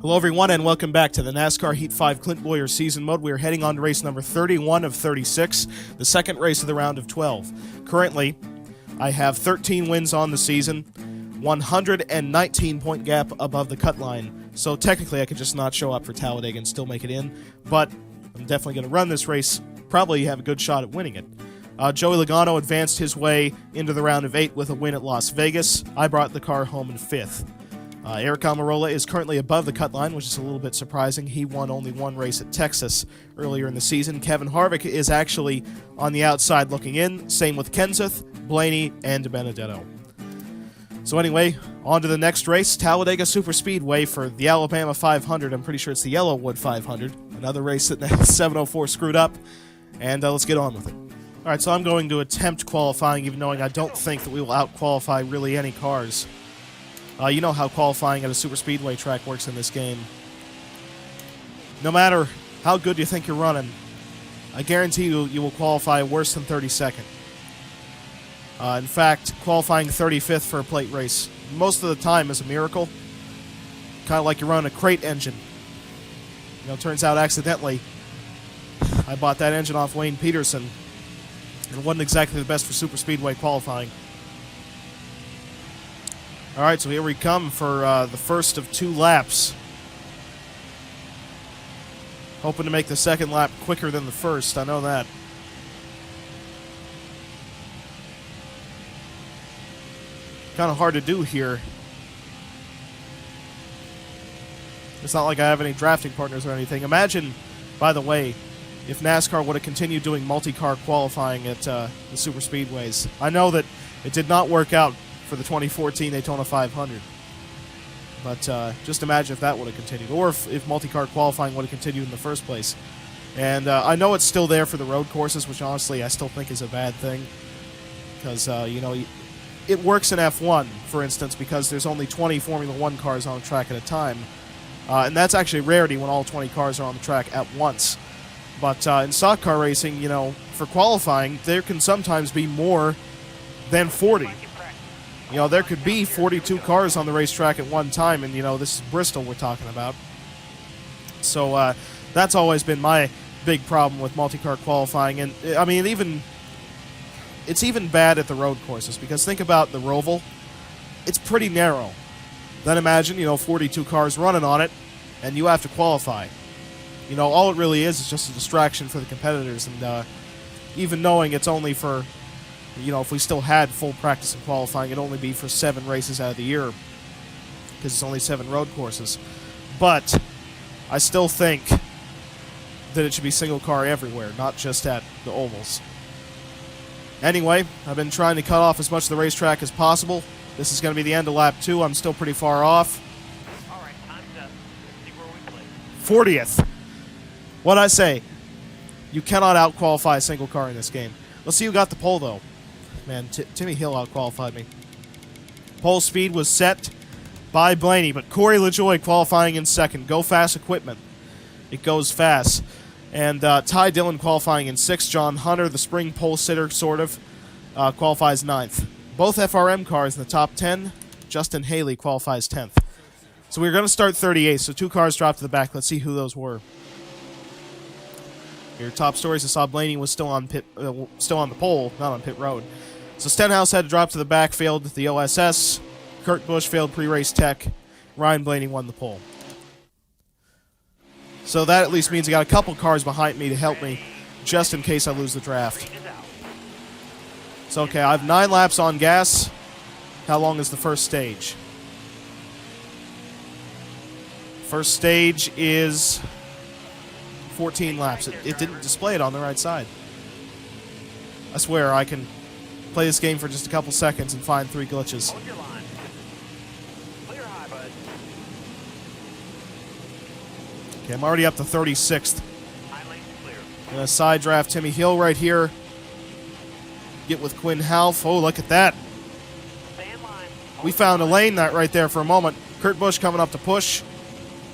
Hello everyone and welcome back to the NASCAR Heat 5 Clint Bowyer season mode. We are heading on to race number 31 of 36, the second race of the round of 12. Currently, I have 13 wins on the season, 119 point gap above the cut line. So technically I could just not show up for Talladega and still make it in, but I'm definitely going to run this race, probably have a good shot at winning it. Joey Logano advanced his way into the round of 8 with a win at Las Vegas. I brought the car home in 5th. Eric Almirola is currently above the cut line, which is a little bit surprising. He won only one race at Texas earlier in the season. Kevin Harvick is actually on the outside looking in. Same with Kenseth, Blaney, and Benedetto. So anyway, on to the next race, Talladega Superspeedway for the Alabama 500. I'm pretty sure it's the Yellowwood 500. Another race that the 704 screwed up. And let's get on with it. Alright, so I'm going to attempt qualifying, even knowing I don't think that we will out-qualify really any cars. You know how qualifying at a superspeedway track works in this game. No matter how good you think you're running, I guarantee you will qualify worse than 32nd. In fact, qualifying 35th for a plate race most of the time is a miracle. Kind of like you're running a crate engine. You know, it turns out accidentally, I bought that engine off Wayne Peterson. It wasn't exactly the best for superspeedway qualifying. Alright, so here we come for the first of 2 laps. Hoping to make the second lap quicker than the first, I know that. Kind of hard to do here. It's not like I have any drafting partners or anything. Imagine, by the way, if NASCAR would have continued doing multi-car qualifying at the superspeedways. I know that it did not work out for the 2014 Daytona 500. But just imagine if that would have continued, or if multi-car qualifying would have continued in the first place. And I know it's still there for the road courses, which honestly I still think is a bad thing. Because, you know, it works in F1, for instance, because there's only 20 Formula 1 cars on the track at a time. And that's actually a rarity when all 20 cars are on the track at once. But in stock car racing, you know, for qualifying, there can sometimes be more than 40. You know, there could be 42 cars on the racetrack at one time, and, you know, this is Bristol we're talking about. So that's always been my big problem with multi-car qualifying. And, I mean, it's even bad at the road courses, because think about the Roval. It's pretty narrow. Then imagine, you know, 42 cars running on it, and you have to qualify. You know, all it really is just a distraction for the competitors, and even knowing it's only for... You know, if we still had full practice and qualifying, it'd only be for 7 races out of the year, because it's only 7 road courses. But I still think that it should be single car everywhere, not just at the ovals. Anyway, I've been trying to cut off as much of the racetrack as possible. This is going to be the end of lap 2. I'm still pretty far off. All right, time's up. Let's see where we play. 40th. What'd I say? You cannot out-qualify a single car in this game. Let's see who got the pole, though. Man, Timmy Hill out-qualified me. Pole speed was set by Blaney, but Corey LaJoie qualifying in second. Go Fast Equipment. It goes fast. And Ty Dillon qualifying in 6th. John Hunter, the spring pole sitter, sort of, qualifies 9th. Both FRM cars in the top 10. Justin Haley qualifies 10th. So we're going to start 38th, so 2 cars dropped to the back. Let's see who those were. Your top stories, I saw Blaney was still on the pole, not on pit road. So Stenhouse had to drop to the back, failed the OSS. Kurt Busch failed pre-race tech. Ryan Blaney won the pole. So that at least means I got a couple cars behind me to help me, just in case I lose the draft. So okay, I have 9 laps on gas. How long is the first stage? First stage is 14 laps. It didn't display it on the right side. I swear I can play this game for just a couple seconds and find 3 glitches. Hold your line. Clear high, bud. Okay, I'm already up to 36th. High lane's clear. Gonna side draft Timmy Hill right here. Get with Quinn Half. Oh, look at that. Stay in line. We found a lane right there for a moment. Kurt Busch coming up to push.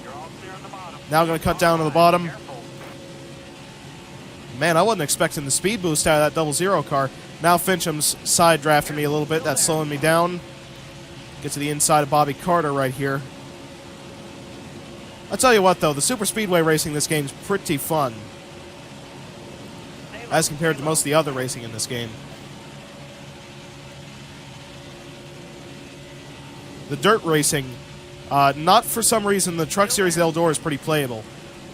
You're all clear on the bottom. Now going to cut down to the bottom. Careful. Man, I wasn't expecting the speed boost out of that 00 car. Now Fincham's side drafting me a little bit. That's slowing me down. Get to the inside of Bobby Carter right here. I'll tell you what, though, the super speedway racing in this game is pretty fun as compared to most of the other racing in this game. The dirt racing, not for some reason, the Truck Series Eldor is pretty playable,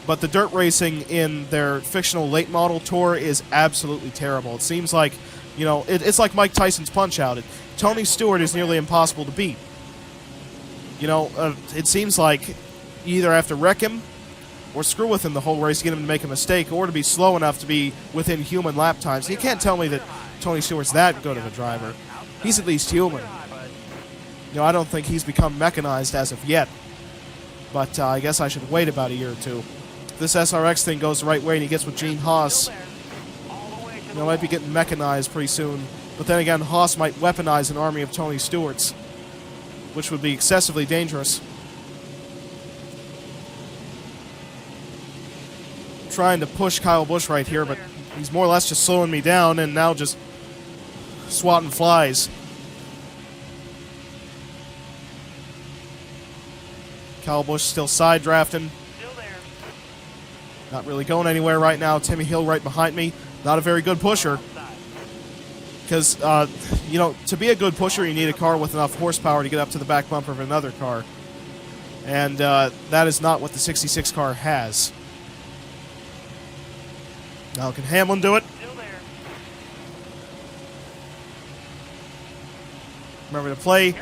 but the dirt racing in their fictional late model tour is absolutely terrible. It seems like, you know, it's like Mike Tyson's Punch-Out! Tony Stewart is nearly impossible to beat. You know, it seems like you either have to wreck him or screw with him the whole race, get him to make a mistake, or to be slow enough to be within human lap times. You can't tell me that Tony Stewart's that good of a driver. He's at least human. You know, I don't think he's become mechanized as of yet. But I guess I should wait about a year or two. If this SRX thing goes the right way and he gets with Gene Haas, you know, might be getting mechanized pretty soon. But then again, Haas might weaponize an army of Tony Stewarts, which would be excessively dangerous. I'm trying to push Kyle Busch right here, but he's more or less just slowing me down and now just swatting flies. Kyle Busch still side drafting. Not really going anywhere right now. Timmy Hill right behind me. Not a very good pusher. Because, you know, to be a good pusher, you need a car with enough horsepower to get up to the back bumper of another car. And that is not what the 66 car has. Now, can Hamlin do it? Remember, to play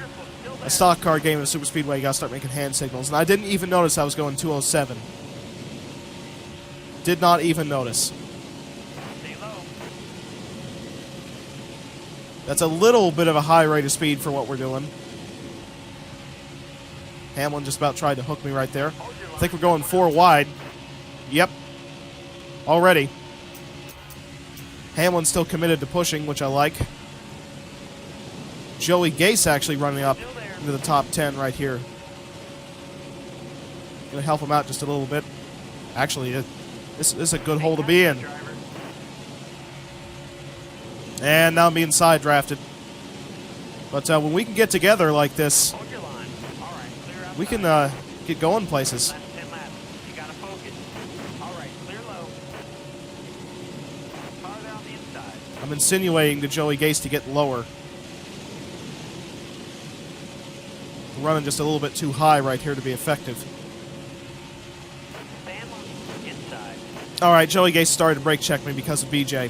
a stock car game in a super speedway, you gotta start making hand signals. And I didn't even notice I was going 207. Did not even notice. That's a little bit of a high rate of speed for what we're doing. Hamlin just about tried to hook me right there. I think we're going 4 wide. Yep. Already. Hamlin's still committed to pushing, which I like. Joey Gase actually running up into the top 10 right here. Gonna help him out just a little bit. Actually, this is a good hole to be in. And now I'm being side drafted. But when we can get together like this, we can get going places. I'm insinuating to Joey Gase to get lower. We're running just a little bit too high right here to be effective. Alright, Joey Gase started to brake check me because of BJ.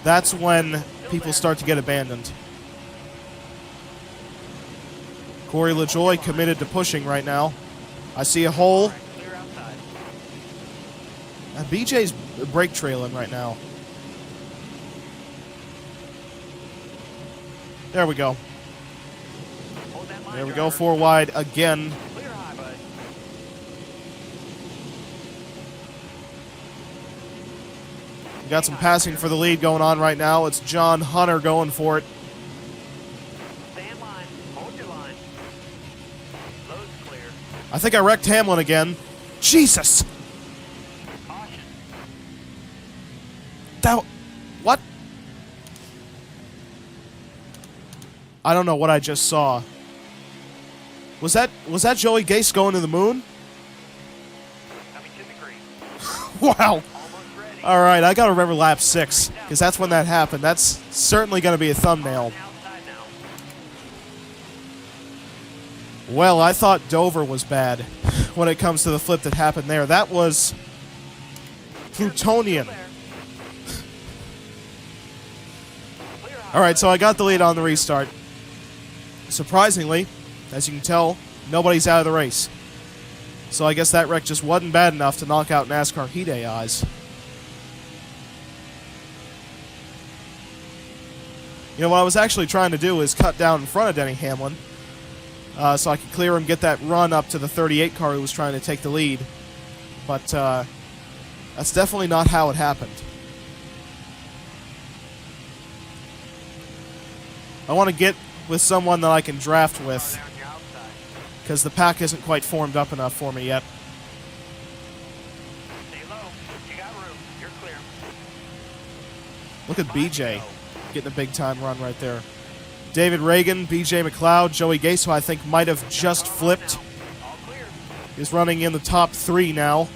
That's when people start to get abandoned. Corey LaJoie committed to pushing right now. I see a hole. And BJ's brake trailing right now. There we go. There we go, 4 wide again. We got some passing for the lead going on right now. It's John Hunter going for it. I think I wrecked Hamlin again. Jesus! That... What? I don't know what I just saw. Was that Joey Gase going to the moon? Wow. Alright, I gotta remember lap 6, because that's when that happened. That's certainly gonna be a thumbnail. Well, I thought Dover was bad when it comes to the flip that happened there. That was plutonian. Alright, so I got the lead on the restart. Surprisingly, as you can tell, nobody's out of the race. So I guess that wreck just wasn't bad enough to knock out NASCAR Heat AIs. You know, what I was actually trying to do is cut down in front of Denny Hamlin so I could clear him, get that run up to the 38 car who was trying to take the lead. But that's definitely not how it happened. I want to get with someone that I can draft with, because the pack isn't quite formed up enough for me yet. Look at BJ getting a big-time run right there. David Reagan, BJ McLeod, Joey Gase, who I think might have just flipped. is running in the top 3 now.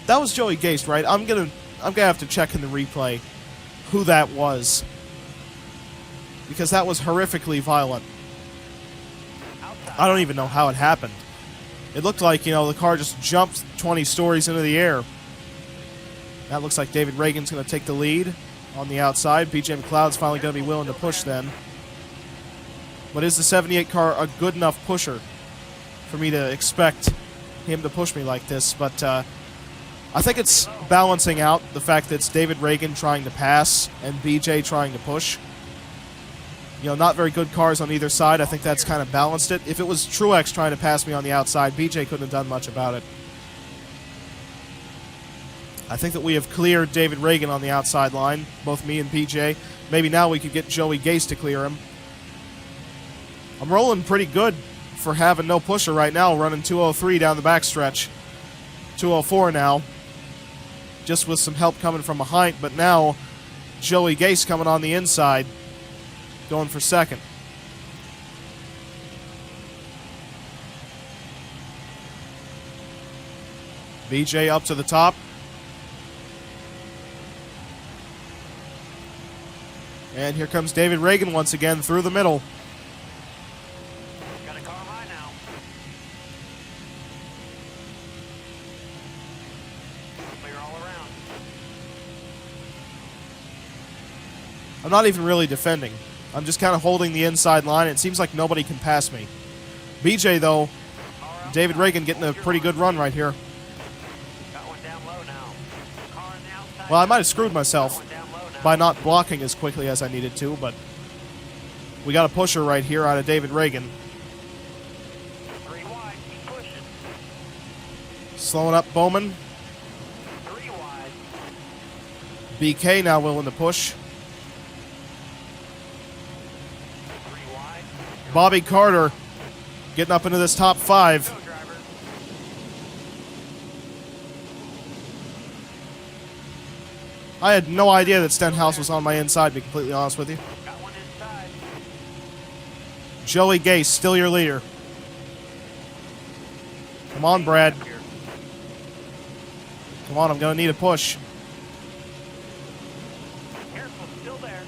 That was Joey Gase, right? I'm gonna have to check in the replay who that was, because that was horrifically violent. I don't even know how it happened. It looked like, the car just jumped 20 stories into the air. That looks like David Reagan's going to take the lead on the outside. BJ McLeod's finally going to be willing to push then. But is the 78 car a good enough pusher for me to expect him to push me like this? But I think it's balancing out the fact that it's David Reagan trying to pass and BJ trying to push. Not very good cars on either side. I think that's kind of balanced it. If it was Truex trying to pass me on the outside, BJ couldn't have done much about it. I think that we have cleared David Reagan on the outside line, both me and BJ. Maybe now we could get Joey Gase to clear him. I'm rolling pretty good for having no pusher right now, running 203 down the backstretch. 204 now, just with some help coming from behind, but now Joey Gase coming on the inside, going for second. BJ up to the top. And here comes David Reagan once again through the middle. Got a car high now. Clear all around. I'm not even really defending. I'm just kind of holding the inside line. It seems like nobody can pass me. BJ, though, David Reagan getting a pretty good run right here. Got one down low now. Car on the outside. Well, I might have screwed myself Got one down low now. by not blocking as quickly as I needed to, but we got a pusher right here out of David Reagan. 3 wide. Keep pushing. Slowing up Bowman. 3 wide. BK now willing to push. 3 wide. Bobby Carter getting up into this top 5. Go, driver. I had no idea that Stenhouse was on my inside, to be completely honest with you. Got one inside. Joey Gase, still your leader. Come on, Brad. Here. Come on, I'm going to need a push. Careful, still there.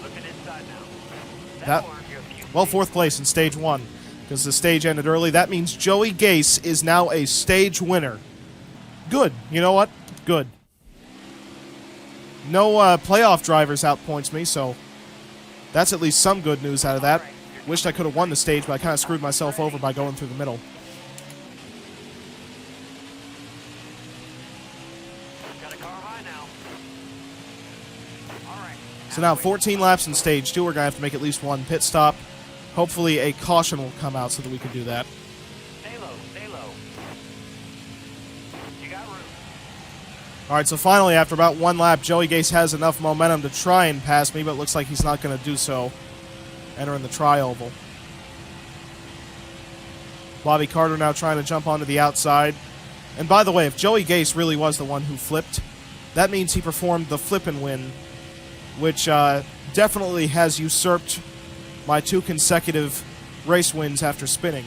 Looking inside now. That- will earn you a few Well, seats. 4th place in stage 1, because the stage ended early. That means Joey Gase is now a stage winner. Good. You know what? Good. No playoff drivers outpoints me, so that's at least some good news out of that. Wished I could have won the stage, but I kind of screwed myself over by going through the middle. Got a car high now. All right. So now 14 laps in stage 2. We're going to have to make at least one pit stop. Hopefully a caution will come out so that we can do that. Stay low, stay low. You got room. All right, so finally, after about 1 lap, Joey Gase has enough momentum to try and pass me, but it looks like he's not going to do so. Entering the tri-oval. Bobby Carter now trying to jump onto the outside. And by the way, if Joey Gase really was the one who flipped, that means he performed the flip and win, which definitely has usurped my 2 consecutive race wins after spinning.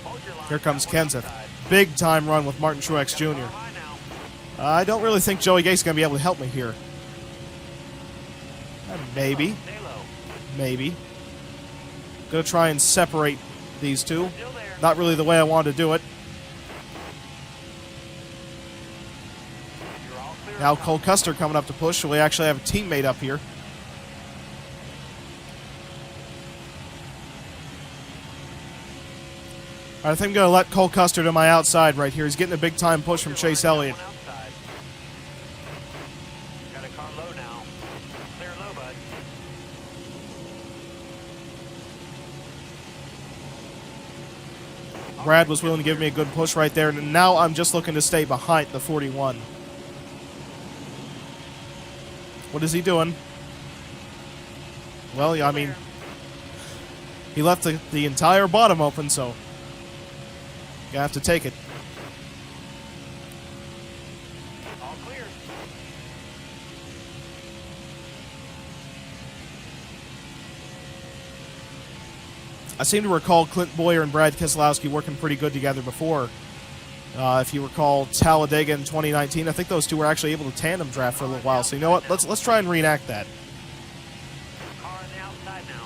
Hold your line. Here comes Got one Kenseth. outside. Big time run with Martin Truex Jr. Car high now. I don't really think Joey Gase is going to be able to help me here. Maybe. Stay low. Maybe. Gonna try and separate these two. Still there. Not really the way I wanted to do it. You're all clear. Now Cole Custer coming up to push, so we actually have a teammate up here. All right, I think I'm going to let Cole Custer to my outside right here. He's getting a big-time push from Chase Elliott. One outside. Got a car low now. Clear low, bud. Brad was willing to give me a good push right there, and now I'm just looking to stay behind the 41. What is he doing? Well, I mean, he left the entire bottom open, so you have to take it. All clear. seem to recall Clint Bowyer and Brad Keselowski working pretty good together before. If you recall Talladega in 2019, I think those two were actually able to tandem draft for a little while. So you know what? Let's try and reenact that. Car on the outside now.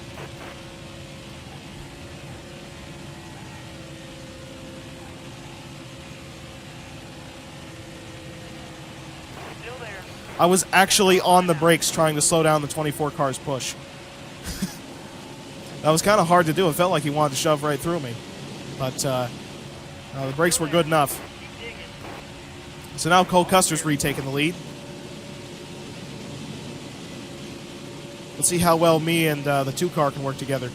Still there. I was actually on the brakes trying to slow down the 24 car's push. That was kind of hard to do. It felt like he wanted to shove right through me. But the brakes were good enough. Keep digging. So now Cole Custer's retaking the lead. Let's see how well me and the 2-car can work together.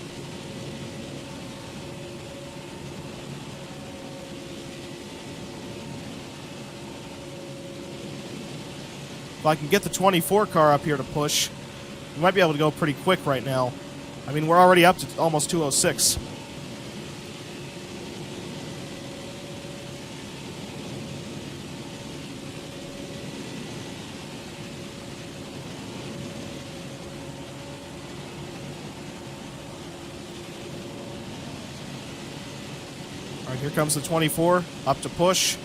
If I can get the 24 car up here to push, we might be able to go pretty quick right now. I mean, we're already up to almost 206. All right, here comes the 24, up to push.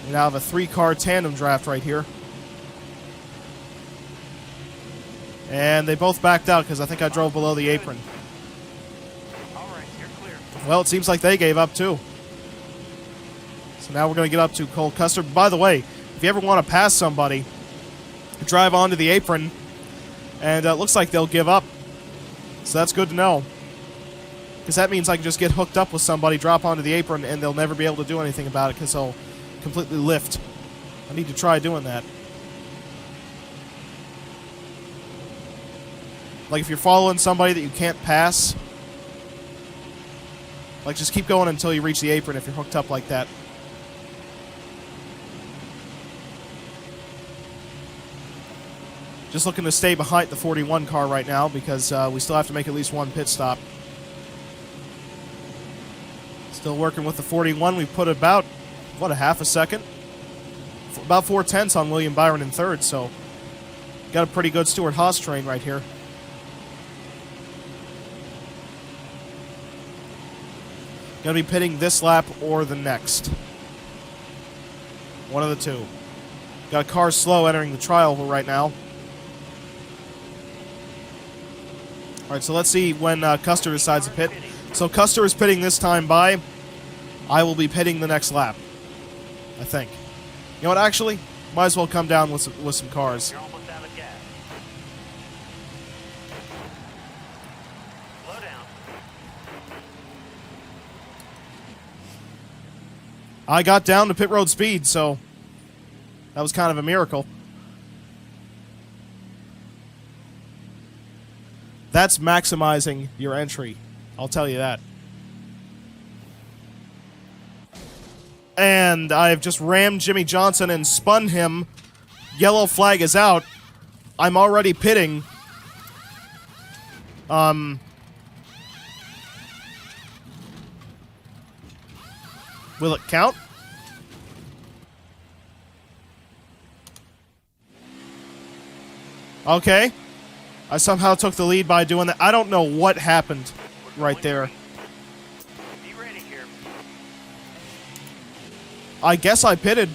We now have a 3-car tandem draft right here. And they both backed out because I think I drove below the apron. All right, you're clear. Well, it seems like they gave up too. So now we're going to get up to Cole Custer. By the way, if you ever want to pass somebody, drive onto the apron, and it looks like they'll give up. So that's good to know. Because that means I can just get hooked up with somebody, drop onto the apron, and they'll never be able to do anything about it because they'll completely lift. I need to try doing that. Like if you're following somebody that you can't pass, like just keep going until you reach the apron if you're hooked up like that. Just looking to stay behind the 41 car right now because we still have to make at least one pit stop. Still working with the 41. We put about, what, a half a second? About 4/10 on William Byron in third, so got a pretty good Stewart-Haas train right here. Going to be pitting this lap or the next. One of the two. Got a car slow entering the trial right now. All right, so let's see when Custer decides to pit. So Custer is pitting this time by. I will be pitting the next lap, I think. You know what, actually? Might as well come down with some cars. You're almost out of gas. Slow down. I got down to pit road speed, so that was kind of a miracle. That's maximizing your entry, I'll tell you that. And I've just rammed Jimmy Johnson and spun him. Yellow flag is out. I'm already pitting. Will it count? Okay. I somehow took the lead by doing that. I don't know what happened right there. Be ready here. I guess I pitted.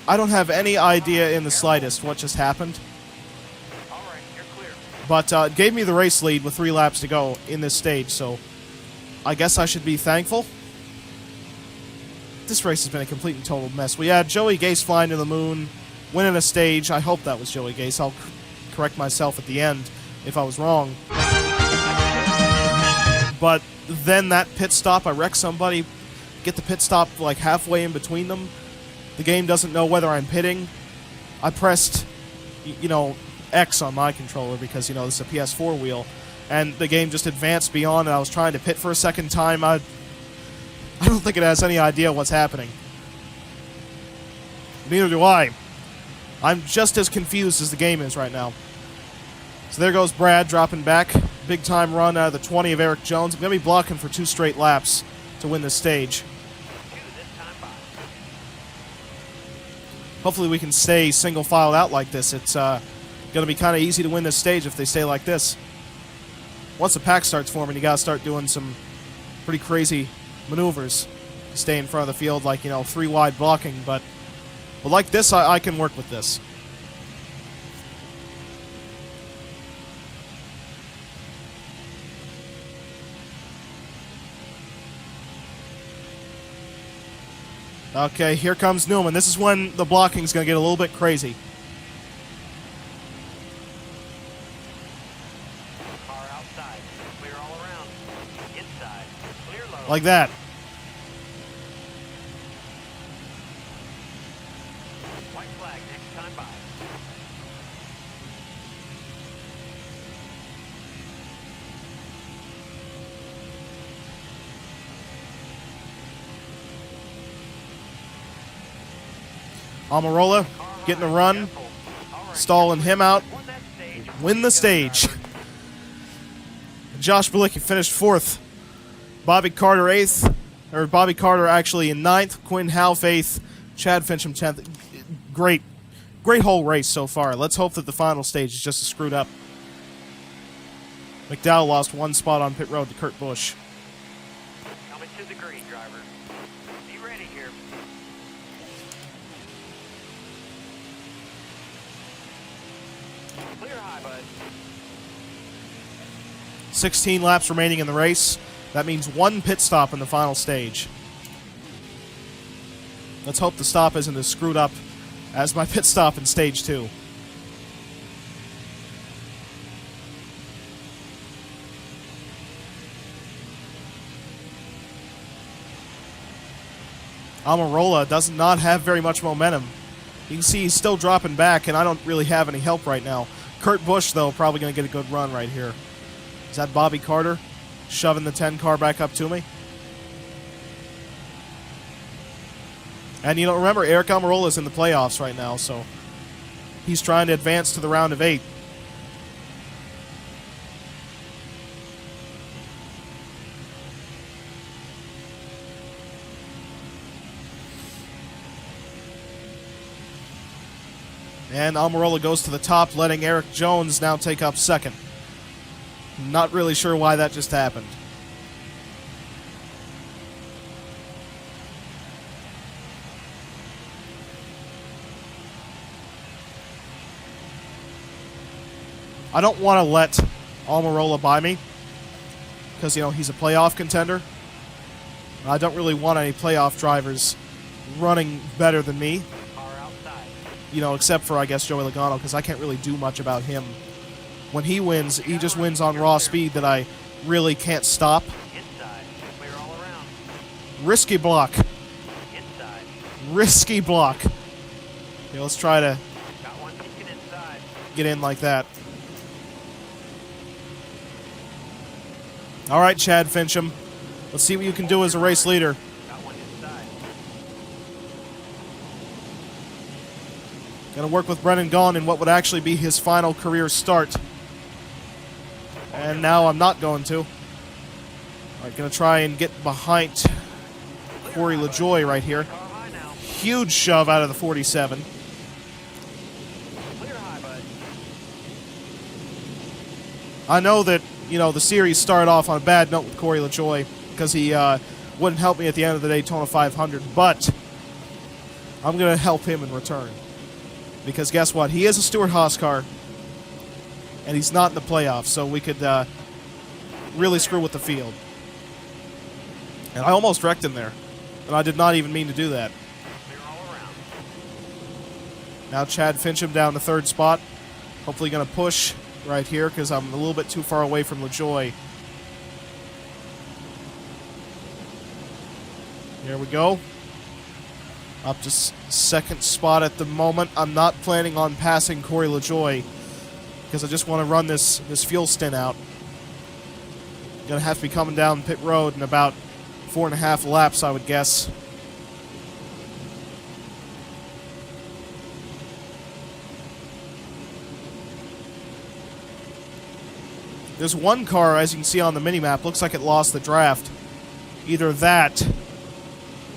I don't have any idea in the slightest what just happened. All right, you're clear. But it gave me the race lead with 3 laps to go in this stage, so I guess I should be thankful. This race has been a complete and total mess. We had Joey Gase flying to the moon, winning a stage. I hope that was Joey Gase. I'll correct myself at the end if I was wrong. But then that pit stop, I wreck somebody, get the pit stop like halfway in between them. The game doesn't know whether I'm pitting. I pressed, X on my controller because, this is a PS4 wheel. And the game just advanced beyond, and I was trying to pit for a second time. I don't think it has any idea what's happening. Neither do I. I'm just as confused as the game is right now. So there goes Brad dropping back. Big time run out of the 20 of Eric Jones. I'm going to be blocking for 2 straight laps to win this stage. Hopefully we can stay single filed out like this. It's going to be kind of easy to win this stage if they stay like this. once the pack starts forming, you got to start doing some pretty crazy maneuvers to stay in front of the field, like, you know, 3 wide blocking. But like this, I can work with this. Okay, here comes Newman. This is when the blocking is going to get a little bit crazy. Car outside. Clear all around. Inside. Clear low. Like that. White flag next time by. Almirola getting a run, stalling him out, win the stage. Josh Bilicki finished 4th. Bobby Carter 8th, or Bobby Carter actually in 9th. Quinn Half 8th. Chad Fincham 10th. Great whole race so far. Let's hope that the final stage is just as screwed up. McDowell lost 1 spot on pit road to Kurt Busch. Coming to the green, driver. Be ready here. Clear high, bud. 16 laps remaining in the race. That means 1 pit stop in the final stage. Let's hope the stop isn't as screwed up as my pit stop in stage 2. Almirola does not have very much momentum. You can see he's still dropping back, and I don't really have any help right now. Kurt Busch, though, probably going to get a good run right here. Is that Bobby Carter shoving the 10 car back up to me? And, you know, remember, Eric Almirola is in the playoffs right now, so he's trying to advance to the round of 8. And Almirola goes to the top, letting Eric Jones now take up 2nd. Not really sure why that just happened. I don't want to let Almirola by me because, you know, he's a playoff contender. I don't really want any playoff drivers running better than me. You know, except for, I guess, Joey Logano, because I can't really do much about him. When he wins, he just wins on raw speed that I really can't stop. Inside. Clear all around. Risky block. Inside. Risky block. Okay, let's try to Got one peeking inside. get in like that. All right, Chad Fincham. Let's see what you can do as a race leader. Got one inside. Going to work with Brennan Gaughan in what would actually be his final career start. And now I'm not going to. All right, going to try and get behind Corey LaJoie right here. Car high now. Huge shove out of the 47. Clear high, bud. I know that, you know, the series started off on a bad note with Corey LaJoie because he wouldn't help me at the end of the Daytona 500, but I'm going to help him in return. Because guess what? He is a Stewart-Haas car, and he's not in the playoffs, so we could really screw with the field. And I almost wrecked him there, and I did not even mean to do that. Clear all around. Now Chad Fincham down the 3rd spot. Hopefully going to push right here because I'm a little bit too far away from LaJoie. Here we go. Up to 2nd spot at the moment. I'm not planning on passing Corey LaJoie because I just want to run this fuel stint out. Going to have to be coming down pit road in about 4.5 laps, I would guess. There's one car, as you can see on the mini-map, looks like it lost the draft. Either that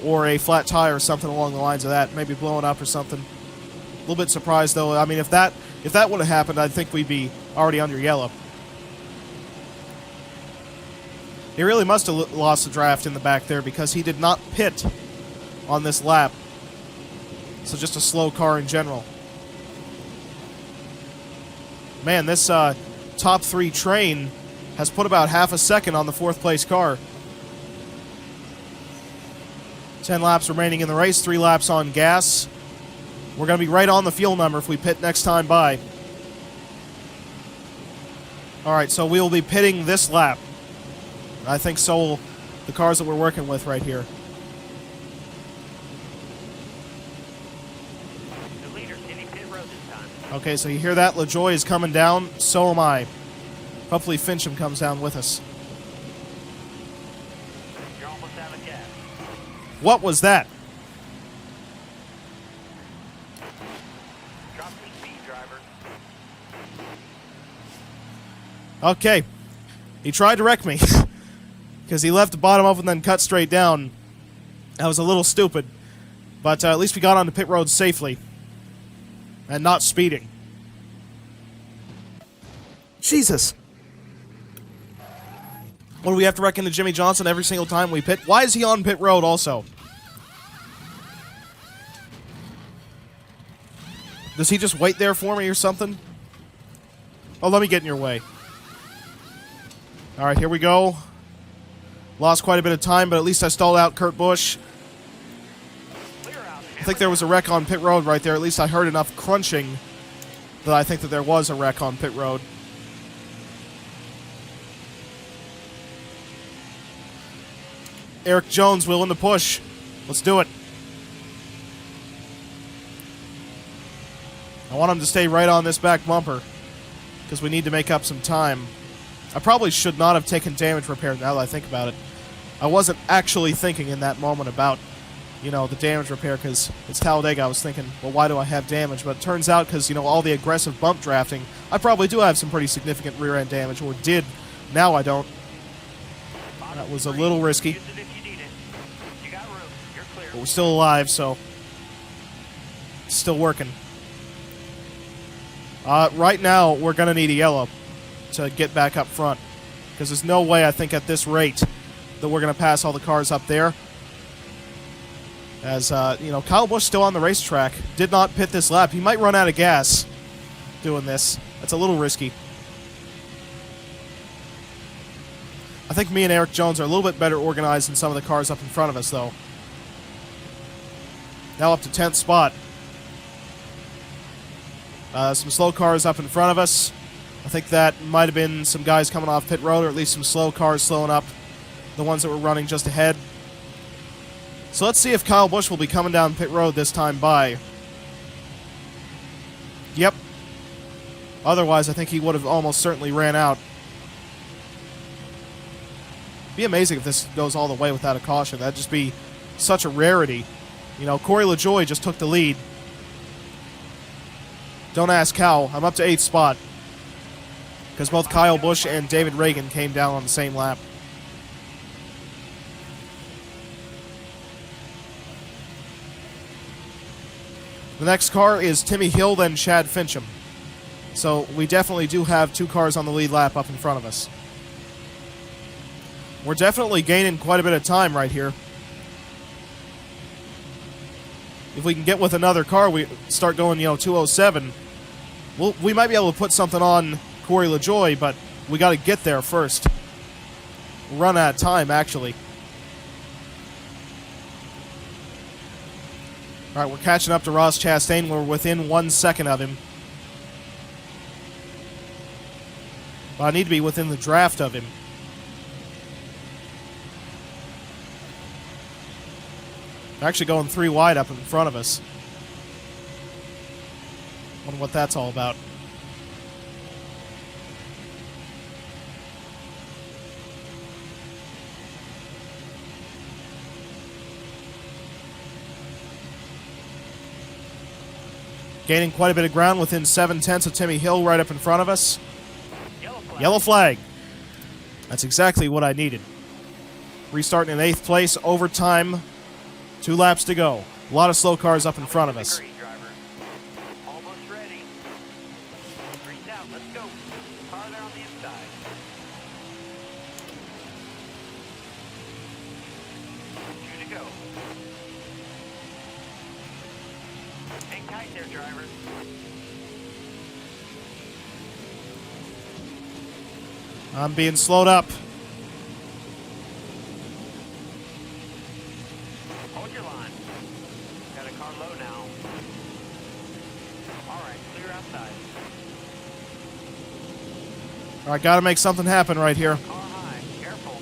or a flat tire or something along the lines of that. Maybe blowing up or something. A little bit surprised, though. I mean, if that would have happened, I think we'd be already under yellow. He really must have lost the draft in the back there because he did not pit on this lap. So just a slow car in general. Man, this top 3 train has put about half a second on the 4th place car. 10 laps remaining in the race, 3 laps on gas. We're going to be right on the fuel number if we pit next time by. Alright, so we will be pitting this lap. I think so will the cars that we're working with right here. The leader's hitting pit road this time. Okay, so you hear that? LaJoy is coming down. So am I. Hopefully Fincham comes down with us. You're almost out of gas. What was that? Drop your speed, driver. Okay. He tried to wreck me. Because he left the bottom up and then cut straight down. That was a little stupid. But at least we got onto pit road safely. And not speeding. Jesus. What, do we have to wreck into Jimmy Johnson every single time we pit? Why is he on pit road also? Does he just wait there for me or something? Oh, let me get in your way. Alright, here we go. Lost quite a bit of time, but at least I stalled out Kurt Busch. I think there was a wreck on pit road right there. At least I heard enough crunching that I think that there was a wreck on pit road. Eric Jones willing to push. Let's do it. I want him to stay right on this back bumper because we need to make up some time. I probably should not have taken damage repair now that I think about it. I wasn't actually thinking in that moment about, you know, the damage repair because it's Talladega. I was thinking, well, why do I have damage? But it turns out because, you know, all the aggressive bump drafting, I probably do have some pretty significant rear end damage, or did. Now I don't. That was a little risky. Use it if you need it. You got room. You're clear. But we're still alive, so it's still working. Right now, we're going to need a yellow to get back up front. Because there's no way, I think, at this rate that we're going to pass all the cars up there. As, you know, Kyle Busch still on the racetrack. Did not pit this lap. He might run out of gas doing this. That's a little risky. I think me and Eric Jones are a little bit better organized than some of the cars up in front of us, though. Now up to 10th spot. Some slow cars up in front of us. I think that might have been some guys coming off pit road, or at least some slow cars slowing up the ones that were running just ahead. So let's see if Kyle Busch will be coming down pit road this time by. Yep. Otherwise, I think he would have almost certainly ran out. It'd be amazing if this goes all the way without a caution. That'd just be such a rarity. You know, Corey LaJoy just took the lead. Don't ask how. I'm up to 8th spot. Because both Kyle Busch and David Reagan came down on the same lap. The next car is Timmy Hill, then Chad Fincham. So we definitely do have 2 cars on the lead lap up in front of us. We're definitely gaining quite a bit of time right here. If we can get with another car, we start going, you know, 207. We might be able to put something on Corey LaJoy, but we got to get there first. We'll run out of time, actually. All right, we're catching up to Ross Chastain. We're within 1 second of him. But I need to be within the draft of him. They're actually going 3 wide up in front of us. Wonder what that's all about. Gaining quite a bit of ground within 7/10 of Timmy Hill right up in front of us. Yellow flag. That's exactly what I needed. Restarting in 8th place, overtime, 2 laps to go. A lot of slow cars up in front of us. Almost ready. Green's out. Let's go. Car there on the inside. go. Hang tight there, driver. I'm being slowed up. Hold your line. Got a car low now. All right, clear outside. All right, got to make something happen right here. Car high. Careful.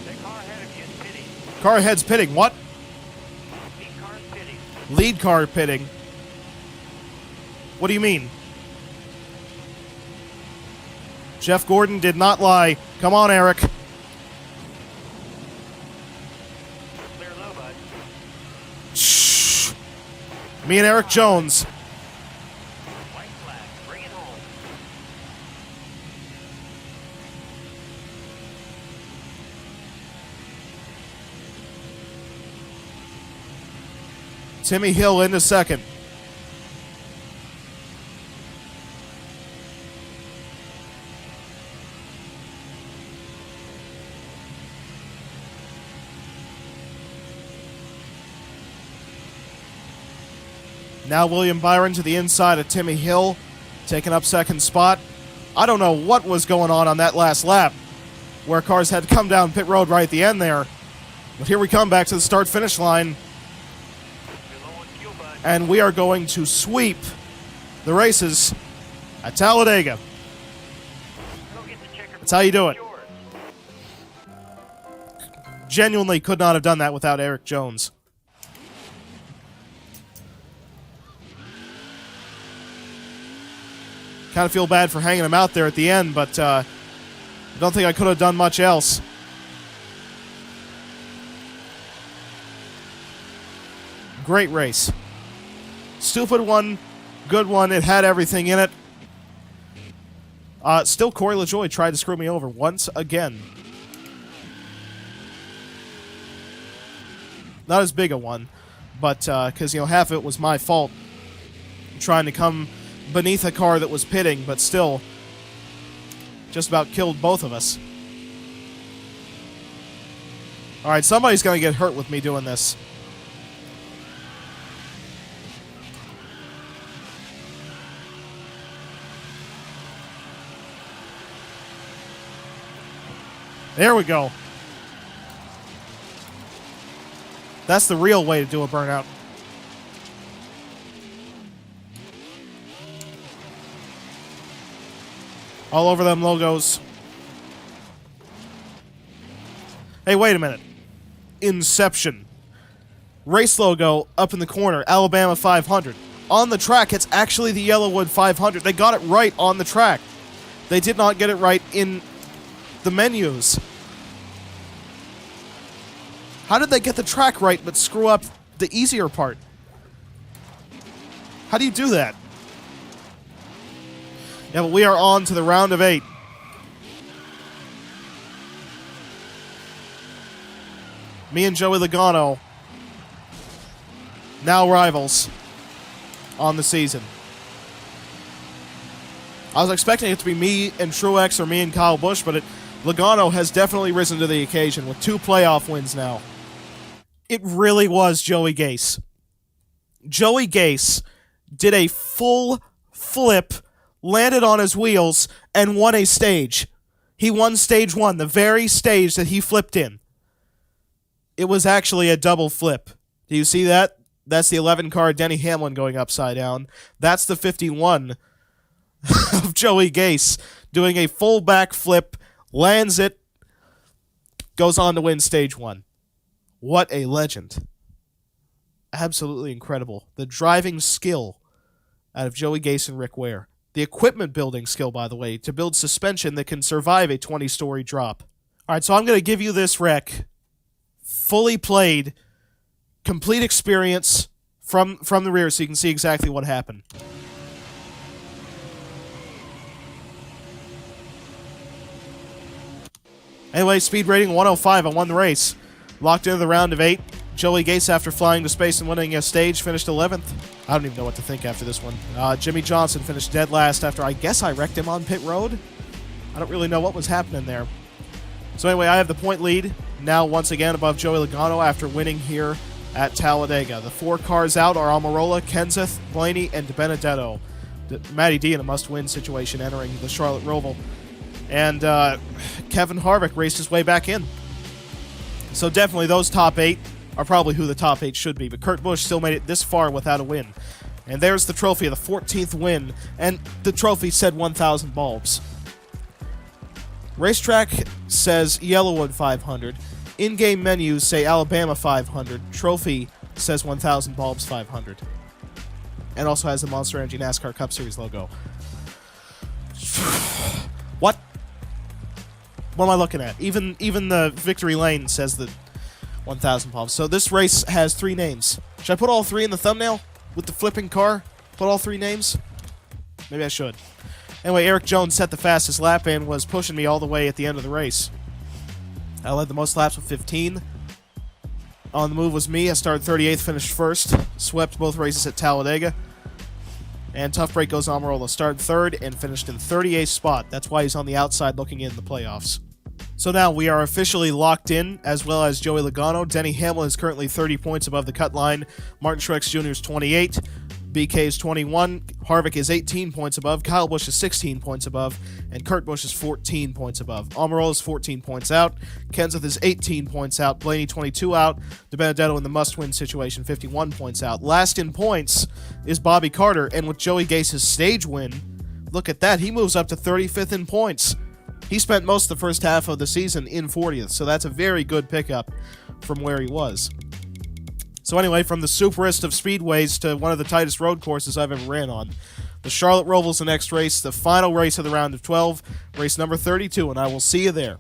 That car ahead of you is pitting. Car ahead's pitting. What? Lead car's pitting. Lead car pitting. What do you mean? Jeff Gordon did not lie. Come on, Eric. Clear low, bud. Shh. Me and Eric Jones. White flag. Bring it home. Timmy Hill into second. Now William Byron to the inside of Timmy Hill, taking up second spot. I don't know what was going on that last lap, where cars had to come down pit road right at the end there. But here we come back to the start-finish line, You're low on fuel, bud. and we are going to sweep the races at Talladega. Go get the checker. That's how you do it. Yours. Genuinely could not have done that without Eric Jones. Kind of feel bad for hanging him out there at the end, but I don't think I could have done much else. Great race. Stupid one, good one. It had everything in it. Still, Corey LaJoie tried to screw me over once again. Not as big a one, but because, half of it was my fault. Trying to come beneath a car that was pitting, but still just about killed both of us. Alright, somebody's going to get hurt with me doing this. There we go. That's the real way to do a burnout. All over them logos. Hey, wait a minute. Inception. Race logo up in the corner. Alabama 500. On the track, it's actually the Yellowwood 500. They got it right on the track. They did not get it right in the menus. How did they get the track right but screw up the easier part? How do you do that? Yeah, but we are on to the round of 8. Me and Joey Logano, now rivals on the season. I was expecting it to be me and Truex or me and Kyle Busch, but Logano has definitely risen to the occasion with 2 playoff wins now. It really was Joey Gase. Joey Gase did a full flip, landed on his wheels, and won a stage. He won stage 1, the very stage that he flipped in. It was actually a double flip. Do you see that? That's the 11 car Denny Hamlin going upside down. That's the 51 of Joey Gase doing a full back flip, lands it, goes on to win stage 1. What a legend. Absolutely incredible. The driving skill out of Joey Gase and Rick Ware. The equipment building skill, by the way, to build suspension that can survive a 20-story drop. All right, so I'm going to give you this wreck. Fully played, complete experience from the rear so you can see exactly what happened. Anyway, speed rating 105. I won the race. Locked into the round of 8. Joey Gase, after flying to space and winning a stage, finished 11th. I don't even know what to think after this one. Jimmy Johnson finished dead last after I guess I wrecked him on pit road. I don't really know what was happening there. So anyway, I have the point lead. now once again above Joey Logano after winning here at Talladega. The 4 cars out are Almirola, Kenseth, Blaney, and DiBenedetto. Matty D in a must-win situation entering the Charlotte Roval. And Kevin Harvick raced his way back in. So definitely those top 8 are probably who the top 8 should be. But Kurt Busch still made it this far without a win. And there's the trophy, the 14th win. And the trophy said 1,000 bulbs. Racetrack says Yellowwood 500. In-game menus say Alabama 500. Trophy says 1,000 bulbs 500. And also has the Monster Energy NASCAR Cup Series logo. What? What am I looking at? Even the Victory Lane says that 1,000 bulbs. So this race has 3 names. Should I put all 3 in the thumbnail? With the flipping car? Put all 3 names? Maybe I should. Anyway, Eric Jones set the fastest lap and was pushing me all the way at the end of the race. I led the most laps with 15. On the move was me. I started 38th, finished first. Swept both races at Talladega. And tough break goes Almirola. Started 3rd and finished in 38th spot. That's why he's on the outside looking in the playoffs. So now we are officially locked in, as well as Joey Logano. Denny Hamlin is currently 30 points above the cut line. Martin Truex Jr. is 28. BK is 21. Harvick is 18 points above. Kyle Busch is 16 points above. And Kurt Busch is 14 points above. Almirola is 14 points out. Kenseth is 18 points out. Blaney 22 out. DiBenedetto in the must-win situation, 51 points out. Last in points is Bobby Carter. And with Joey Gase's stage win, look at that. He moves up to 35th in points. He spent most of the first half of the season in 40th, so that's a very good pickup from where he was. So anyway, from the superest of speedways to one of the tightest road courses I've ever ran on, the Charlotte Roval's the next race, the final race of the round of 12, race number 32, and I will see you there.